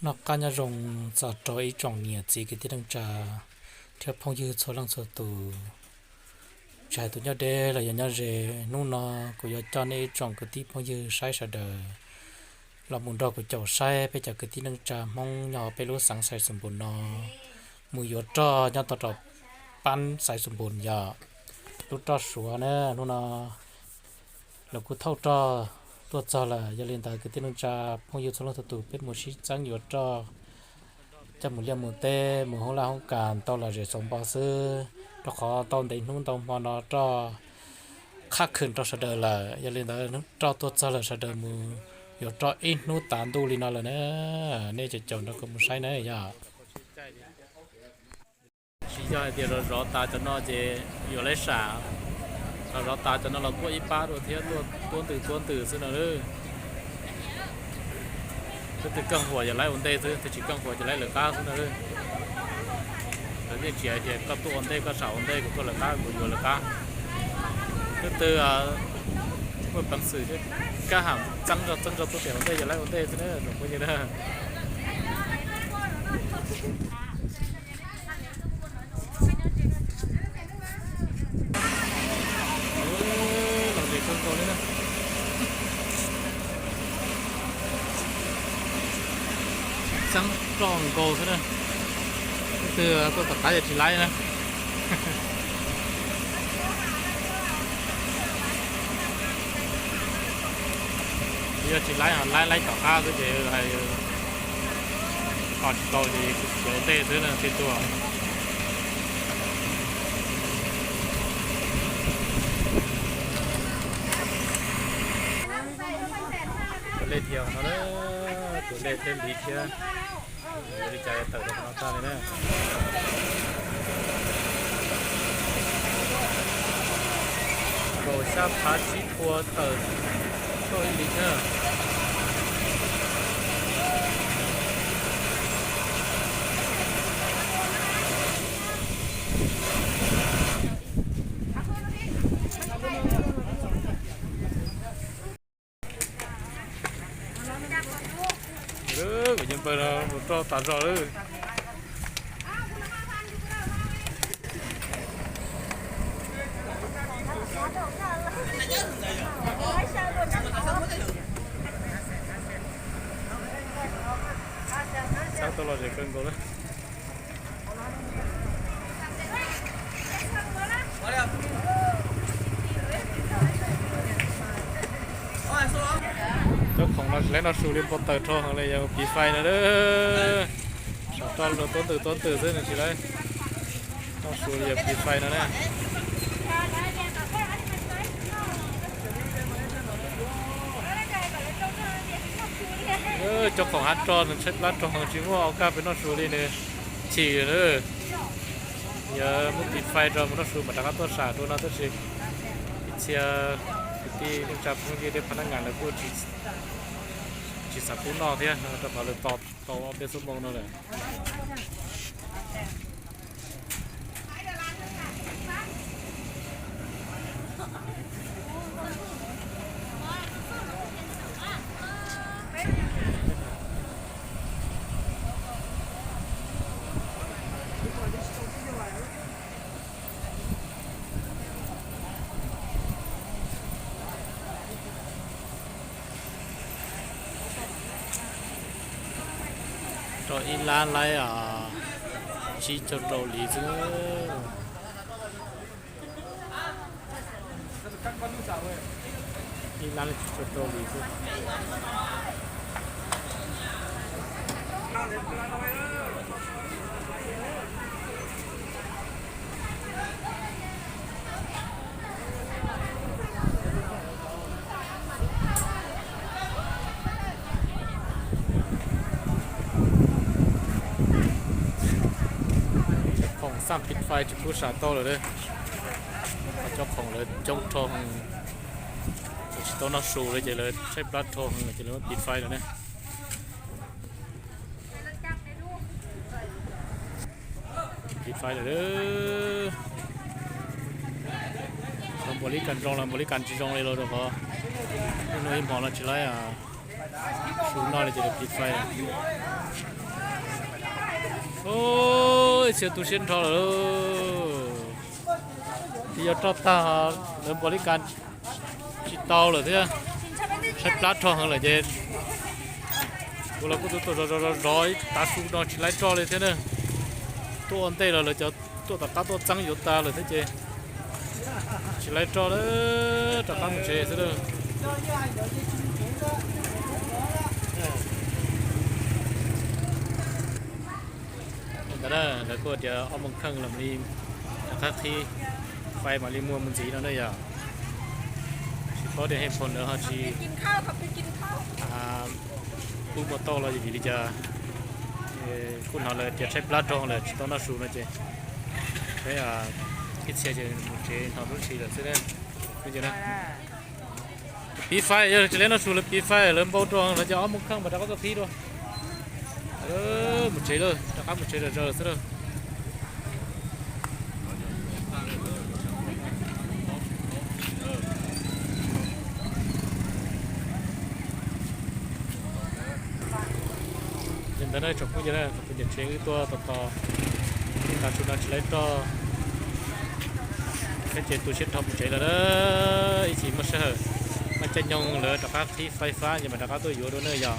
nó cá nhà rồng giờ trôi trồng nhiều gì cái tiếng trà theo phong dư số lăng số tù trái tụ nhau đê là nhau rề nu nó của giờ cho nên trồng cái tí phong dư sai sợ đời là muốn đọc của cháu sai bây giờ cái tiếng trà mong nhỏ bây lúc sáng sai sum bùn nó mùi gió cho nhau tọt pan sai sum bùn giờ lúc cho sủa nè nu nó là cứ thâu choตัวจอละอย่าเรียนแต่คือที่นุ่งจะพงยูทรงตัวตุเป็นมือชี้จังอยู่จอจะมือเลี้ยงมือเต้มือของเราของการตอนเราจะส่งบอซื้อเราขอตอนเด็กนุ่งตอนพอนอจอค่าขึ้นจอเสด็จละอย่าเรียนแต่จอตัวจอละเสด็จมืออยู่จออินนุ่งตามดูลีนอละเนอะเนี่ยจะจนเราก็มือใช้เนอะอย่าชี้ยเดี๋ยวเราตาจะนอจะอยู่ไรสาเราตาจะนั่นเราตัวอีป้าตัวเทียตัวตื่นซึ่งเราเลยตัวกังหัวจะไล่วันเต้ซึ่งตัวจีกังหัวจะไล่เหลือก้าซึ่งเราเลยแล้วเนี่ยเฉียก็ตัววันเต้ก็เสาวันเต้ก็ตัวเหลือก้าก็อยู่เหลือก้าตัวมันเป็นสื่อที่ก้าหามจังตัวเสียวันเต้จะไล่วันเต้ซึ่งเนี่ยหนูก็จะได้trắng tròn cô thế này từ tôi tập cái chỉ lái này bây giờ chỉ lái cả ca cái gì hay còn cầu thì chỗ tê thế là trên tua lên thiểu nó đó tụi lên thêm đi kia đi chạy tự động nó ta này nè cầu xa phá chí thua tự cho đi nữa của chúng tôi là một trò tạt rõ đấy sao tôi lo gì cân cô đấy จ้าของเราเล่นเราสูเรียนปอเตอร์ทองอะไรอย่างปีไฟนะเด้อตอนเราต้นตื่นซึ่งสิเลยเราสูเรียนปีไฟนะเนี่ยเจ้าของฮัตจอนเช็ดรัดจองชิมว่าเอากล้าเป็นนอสูเรียนเนี่ยฉี่เลยอย่ามุดปีไฟจอมันนอสูมาตั้งตัวสาตัวนั้นตัวสิเชียที่นึกจับเมื่อกี้ได้พนักงานแล้วพูดจีสับปุ้นนอกที่นะจะพาเลยต่อเป็นสมองนั่นแหละrồi in lan lại chỉ cho đồ lý chứ in lan chỉ cho đồ lý chứสามปิดไฟจะพูดสาโต้เลยด้วยเจ้าของเลยจงทองต้นนักสูเลยจะเลยใช้ปลั๊กทองจะเลยปิดไฟแล้วเนี่ยปิดไฟเลยเด้อลำบริการรองลำบริการจีรองเลยเราเดี๋ยวพอหน่วยหมอเราจะไล่สูนอนเลยจะปิดไฟ ôi siêu tu sinh thọ rồi thì giờ cho ta lớn bồi can chỉ tao rồi thế sắp lát cho hơn là gì cô là cô tôi rồi ta xuống đó chỉ lấy choเลยthế nữa tôi ăn tây rồi cho tôi ta tôi trắng yếu ta rồi thế chứ chỉ lấy cho đó cho ta một chế thế nữa đó là cô giờ ông bằng khăn làm đi các thiไฟมาลิมัวมันสีนั่นได้ยังเพราะเดี๋ยวให้ผลเนอะที่กินข้าวครับไปกินข้าว ผู้มาโตเราอยู่ดีจะคุณเขาเลยจะใช้ปลาทองเลยต้องน่าสูงนะเจ๊ใช่คิดเสียเจ๊เจ๊ทำรุ่นชีเลยใช่ไหมไม่ใช่นะปีไฟจะเล่นน่าสูงเลยปีไฟเริ่มเบาตรงเราจะเอามุกข้างมาดักก็พีด้วยหมดเฉยเลยดักหมดเฉยเลยเจอซะเลยแต่ได้จบก็จะได้เป็นอย่างเช่นตัวต่อการชุนนันใช้ต่อแค่เจ็ดตัวเช็ดทำใช้แล้วอีกทีมันเชื่อมันจะยงเลยจากที่ไฟฟ้าอย่างมันจากตัวอยู่ด้วยเนยอย่าง